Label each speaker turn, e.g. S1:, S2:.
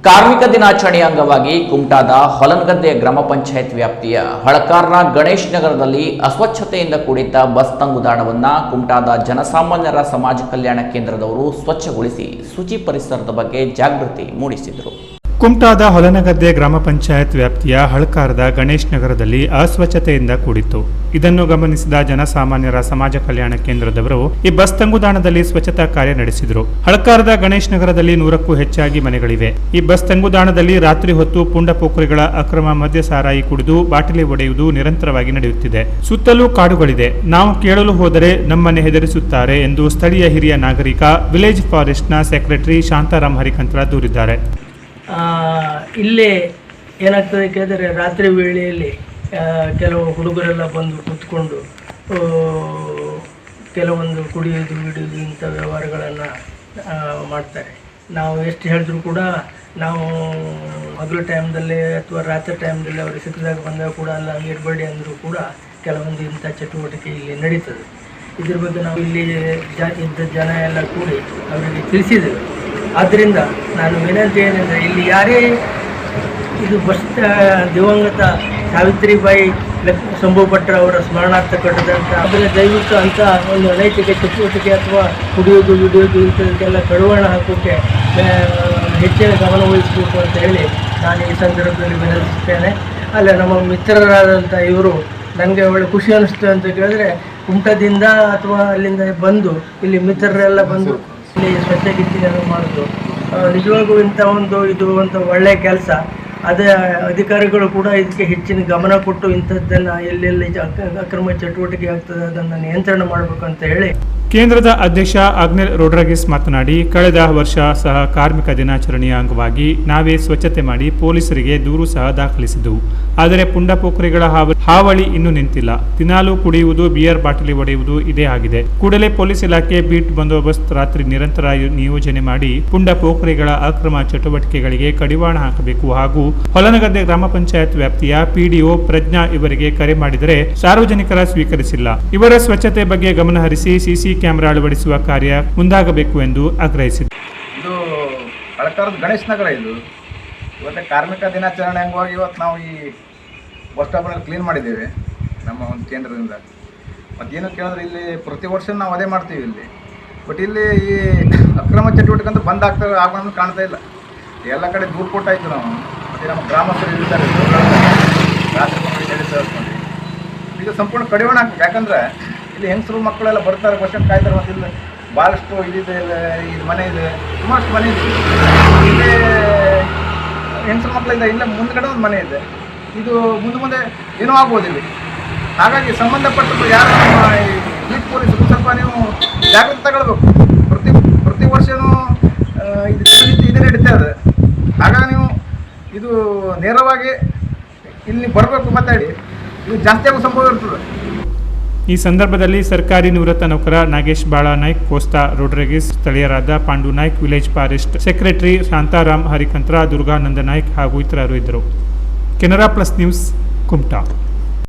S1: ಕಾರ್ಮಿಕ ದಿನಾಚರಣೆಯ ಅಂಗವಾಗಿ ಕುಮಟಾದ ಹೊಲನಗದ್ದೆ ಗ್ರಾಮ ಪಂಚಾಯತ್ ವ್ಯಾಪ್ತಿಯ ಹಳಕಾರ್ನ ಗಣೇಶ್ ನಗರದಲ್ಲಿ ಅಸ್ವಚ್ಛತೆಯಿಂದ ಕೂಡಿದ್ದ ಬಸ್ ತಂಗುದಾಣವನ್ನು ಕುಮಟಾದ ಜನಸಾಮಾನ್ಯರ ಸಮಾಜ ಕಲ್ಯಾಣ ಕೇಂದ್ರದವರು ಸ್ವಚ್ಛಗೊಳಿಸಿ ಶುಚಿ ಪರಿಸರದ ಬಗ್ಗೆ ಜಾಗೃತಿ ಮೂಡಿಸಿದರು.
S2: ಕುಮಟಾದ ಹೊಲನಗದ್ದೆ ಗ್ರಾಮ ಪಂಚಾಯತ್ ವ್ಯಾಪ್ತಿಯ ಹಳಕಾರದ ಗಣೇಶ್ ನಗರದಲ್ಲಿ ಅಸ್ವಚ್ಛತೆಯಿಂದ ಕೂಡಿತ್ತು. ಇದನ್ನು ಗಮನಿಸಿದ ಜನಸಾಮಾನ್ಯರ ಸಮಾಜ ಕಲ್ಯಾಣ ಕೇಂದ್ರದವರು ಈ ಬಸ್ ತಂಗುದಾಣದಲ್ಲಿ ಸ್ವಚ್ಛತಾ ಕಾರ್ಯ ನಡೆಸಿದರು. ಹಳಕಾರದ ಗಣೇಶ್ ನಗರದಲ್ಲಿ 100ಕ್ಕೂ ಹೆಚ್ಚಾಗಿ ಮನೆಗಳಿವೆ. ಈ ಬಸ್ ತಂಗುದಾಣದಲ್ಲಿ ರಾತ್ರಿ ಹೊತ್ತು ಪುಂಡ ಪೋಖರಿಗಳ ಅಕ್ರಮ ಮದ್ಯ ಸಾರಾಯಿ ಕುಡಿದು ಬಾಟಲಿ ಒಡೆಯುವುದು ನಿರಂತರವಾಗಿ ನಡೆಯುತ್ತಿದೆ. ಸುತ್ತಲೂ ಕಾಡುಗಳಿದೆ. ನಾವು ಕೇಳಲು ಹೋದರೆ ನಮ್ಮನೆ ಹೆದರಿಸುತ್ತಾರೆ ಎಂದು ಸ್ಥಳೀಯ ಹಿರಿಯ ನಾಗರಿಕ ವಿಲೇಜ್ ಫಾರೆಸ್ಟ್ನ ಸೆಕ್ರೆಟರಿ ಶಾಂತಾರಾಮ್ ಹರಿಕಂತ್ರ ದೂರಿದ್ದಾರೆ.
S3: ಇಲ್ಲೇ ಏನಾಗ್ತದೆ ಕೇಳಿದರೆ ರಾತ್ರಿ ವೇಳೆಯಲ್ಲಿ ಕೆಲವು ಹುಡುಗರೆಲ್ಲ ಬಂದು ಕೂತ್ಕೊಂಡು ಕೆಲವೊಂದು ಕುಡಿಯೋದು ಹಿಡಿಯೋದು ಇಂಥ ವ್ಯವಹಾರಗಳನ್ನು ಮಾಡ್ತಾರೆ. ನಾವು ಎಷ್ಟು ಹೇಳಿದ್ರು ಕೂಡ ನಾವು ಹಗಲು ಟೈಮ್ದಲ್ಲೇ ಅಥವಾ ರಾತ್ರಿ ಟೈಮ್ದಲ್ಲಿ ಅವ್ರಿಗೆ ಸಿಕ್ಕಿದಾಗ ಬಂದಾಗ ಕೂಡ ಅಲ್ಲ ಇರಬೇಡಿ ಅಂದರೂ ಕೂಡ ಕೆಲವೊಂದು ಇಂಥ ಚಟುವಟಿಕೆ ಇಲ್ಲಿ ನಡೀತದೆ. ಇದ್ರ ಬಗ್ಗೆ ನಾವು ಇಲ್ಲಿ ಇದ್ದ ಜನ ಎಲ್ಲ ಕೂಡಿ ಅವರಿಗೆ ತಿಳಿಸಿದ್ದೇವೆ. ಆದ್ದರಿಂದ ನಾನು ವಿನಂತಿ ಏನೆಂದರೆ ಇಲ್ಲಿ ಯಾರೇ ಇದು ಬಸ್ ದಿವಂಗತ ಸಾವಿತ್ರಿಬಾಯಿ ಸಂಭವ್ ಭಟ್ರ ಅವರ ಸ್ಮರಣಾರ್ಥ ಕಟ್ಟದಂಥ ಅದನ್ನು ದಯವಿಟ್ಟು ಅಂಥ ಒಂದು ಅನೈತಿಕ ಚಟುವಟಿಕೆ ಅಥವಾ ಕುಡಿಯೋದು ಹಿಡಿಯೋದು ಇಂಥದಕ್ಕೆಲ್ಲ ಕಡಿವಾಣ ಹಾಕೋಕ್ಕೆ ಹೆಚ್ಚಿನ ಗಮನ ವಹಿಸಬೇಕು ಅಂತ ಹೇಳಿ ನಾನು ಈ ಸಂದರ್ಭದಲ್ಲಿ ವಿನಂತಿಸ್ತೇನೆ. ಅಲ್ಲ ನಮ್ಮ ಮಿತ್ರರಾದಂಥ ಇವರು ನನಗೆ ಒಳ್ಳೆ ಖುಷಿ ಅನ್ನಿಸ್ತು ಅಂತ ಕೇಳಿದ್ರೆ ಕುಮಟದಿಂದ ಅಥವಾ ಅಲ್ಲಿಂದ ಬಂದು ಇಲ್ಲಿ ಮಿತ್ರರೆಲ್ಲ ಬಂದು ಇಲ್ಲಿ ಸ್ವಚ್ಛಗಿತ್ತಿಯನ್ನು ಮಾಡೋದು ನಿಜವಾಗೂ ಇಂಥ ಒಂದು ಇದು ಒಂದು ಒಳ್ಳೆಯ ಕೆಲಸ. ಅದೇ ಅಧಿಕಾರಿಗಳು ಕೂಡ ಇದಕ್ಕೆ ಹೆಚ್ಚಿನ ಗಮನ ಕೊಟ್ಟು ಇಂಥದ್ದನ್ನು ಎಲ್ಲೆಲ್ಲಿ ಅಕ್ರಮ ಚಟುವಟಿಕೆ ಆಗ್ತದೆ ಅದನ್ನು ನಿಯಂತ್ರಣ ಮಾಡಬೇಕು ಅಂತ ಹೇಳಿ
S2: ಕೇಂದ್ರದ ಅಧ್ಯಕ್ಷ ಅಗ್ನೆಲ್ ರೋಡ್ರಿಗಸ್ ಮಾತನಾಡಿ, ಕಳೆದ ವರ್ಷ ಸಹ ಕಾರ್ಮಿಕ ದಿನಾಚರಣೆಯ ಅಂಗವಾಗಿ ನಾವೇ ಸ್ವಚ್ಛತೆ ಮಾಡಿ ಪೊಲೀಸರಿಗೆ ದೂರು ಸಹ ದಾಖಲಿಸಿದ್ದೆವು. ಆದರೆ ಪುಂಡ ಪೋಖರಿಗಳ ಹಾವಳಿ ಇನ್ನೂ ನಿಂತಿಲ್ಲ. ದಿನಾಲೂ ಕುಡಿಯುವುದು, ಬಿಯರ್ ಬಾಟಲಿ ಒಡೆಯುವುದು ಇದೇ ಆಗಿದೆ. ಕೂಡಲೇ ಪೊಲೀಸ್ ಇಲಾಖೆ ಬೀಟ್ ಬಂದೋಬಸ್ತ್ ರಾತ್ರಿ ನಿರಂತರ ನಿಯೋಜನೆ ಮಾಡಿ ಪುಂಡ ಪೋಖರಿಗಳ ಅಕ್ರಮ ಚಟುವಟಿಕೆಗಳಿಗೆ ಕಡಿವಾಣ ಹಾಕಬೇಕು ಹಾಗೂ ಹೊಲನಗದ್ದೆ ಗ್ರಾಮ ಪಂಚಾಯತ್ ವ್ಯಾಪ್ತಿಯ ಪಿಡಿಒ ಪ್ರಜ್ಞಾ ಇವರಿಗೆ ಕರೆ ಮಾಡಿದರೆ ಸಾರ್ವಜನಿಕರ ಸ್ವೀಕರಿಸಿಲ್ಲ. ಇವರ ಸ್ವಚ್ಛತೆ ಬಗ್ಗೆ ಗಮನ ಹರಿಸಿ ಸಿಸಿ ಕ್ಯಾಮೆರಾ ಅಳವಡಿಸುವ ಕಾರ್ಯ ಮುಂದಾಗಬೇಕು ಎಂದು ಆಗ್ರಹಿಸಿದರು.
S4: ಇದು ಹಳಕಾರದ ಗಣೇಶ್ ನಗರ. ಇದು ಇವತ್ತು ಕಾರ್ಮಿಕ ದಿನಾಚರಣೆ ಅಂಗವಾಗಿ ಇವತ್ತು ನಾವು ಈ ಬಸ್ ಸ್ಟಾಪನ್ನು ಕ್ಲೀನ್ ಮಾಡಿದ್ದೇವೆ ನಮ್ಮ ಒಂದು ಕೇಂದ್ರದಿಂದ. ಮತ್ತೇನು ಕೇಳಿದ್ರೆ ಇಲ್ಲಿ ಪ್ರತಿ ವರ್ಷ ನಾವು ಅದೇ ಮಾಡ್ತೀವಿ ಇಲ್ಲಿ. ಬಟ್ ಇಲ್ಲಿ ಈ ಅಕ್ರಮ ಚಟುವಟಿಕೆ ಅಂತ ಬಂದ್ ಆಗೋಣ ಕಾಣ್ತಾ ಇಲ್ಲ. ಎಲ್ಲ ಕಡೆ ದೂರು ಕೊಟ್ಟಾಯಿತು ನಾವು. ಮತ್ತು ನಮ್ಮ ಗ್ರಾಮಸ್ಥರು ಇರ್ತಾರೆ ರಾತ್ರಿ ನಡೆಸ್ಕೊಂಡು ಈಗ ಸಂಪೂರ್ಣ ಕಡಿವಾಣ ಹಾಕ್ಬೇಕು. ಯಾಕಂದರೆ ಇಲ್ಲಿ ಹೆಂಗಸರು ಮಕ್ಕಳೆಲ್ಲ ಬರ್ತಾರೆ, ಬಸ್ ಸ್ಟ್ಯಾಂಡ್ ಕಾಯ್ತಾರೆ. ಮತ್ತು ಇಲ್ಲಿ ಭಾಳಷ್ಟು ಇದಿದೆ, ಇದು ಮನೆ ಇದೆ, ಸುಮಾರಷ್ಟು ಮನೆ ಇದೆ. ಇಲ್ಲೇ ಹೆಂಗಸರು ಮಕ್ಕಳಿಂದ ಇಲ್ಲೇ ಮುಂದ್ಗಡೆ ಒಂದು ಮನೆ ಇದೆ. ಇದು ಮುಂದೆ ಏನೂ ಆಗ್ಬೋದು ಇಲ್ಲಿ. ಹಾಗಾಗಿ ಸಂಬಂಧಪಟ್ಟ ಯಾರು ನಮ್ಮ ಬೀಟ್ ಪೊಲೀಸರು ಸ್ವಲ್ಪ ನೀವು ಜಾಗ್ರತೆ ತಗೊಳ್ಬೇಕು. ಪ್ರತಿ ವರ್ಷವೂ ಇದು ದಿನನಿತ್ಯ ಇದೇ ನಡೀತಾ ಇದೆ. ಹಾಗಾಗಿ ನೀವು ಇದು ನೇರವಾಗಿ ಇಲ್ಲಿ ಬರಬೇಕು, ಮಾತಾಡಿ ಇದು ಜಾಸ್ತಿ ಆಗೋ ಸಂಭವ ಇರ್ತದೆ.
S2: ಈ ಸಂದರ್ಭದಲ್ಲಿ ಸರ್ಕಾರಿ ನಿವೃತ್ತ ನೌಕರ ನಾಗೇಶ್ ಬಾಳ ನಾಯ್ಕ್, ಕೋಸ್ತಾ ರೋಡ್ರಿಗಸ್, ಸ್ಥಳೀಯರಾದ Pandu Naik, village forest secretary Shantaram Harikantra, Durgananda Naik ಹಾಗೂ ಇತರರು ಇದ್ದರು. Canara plus news, Kumta.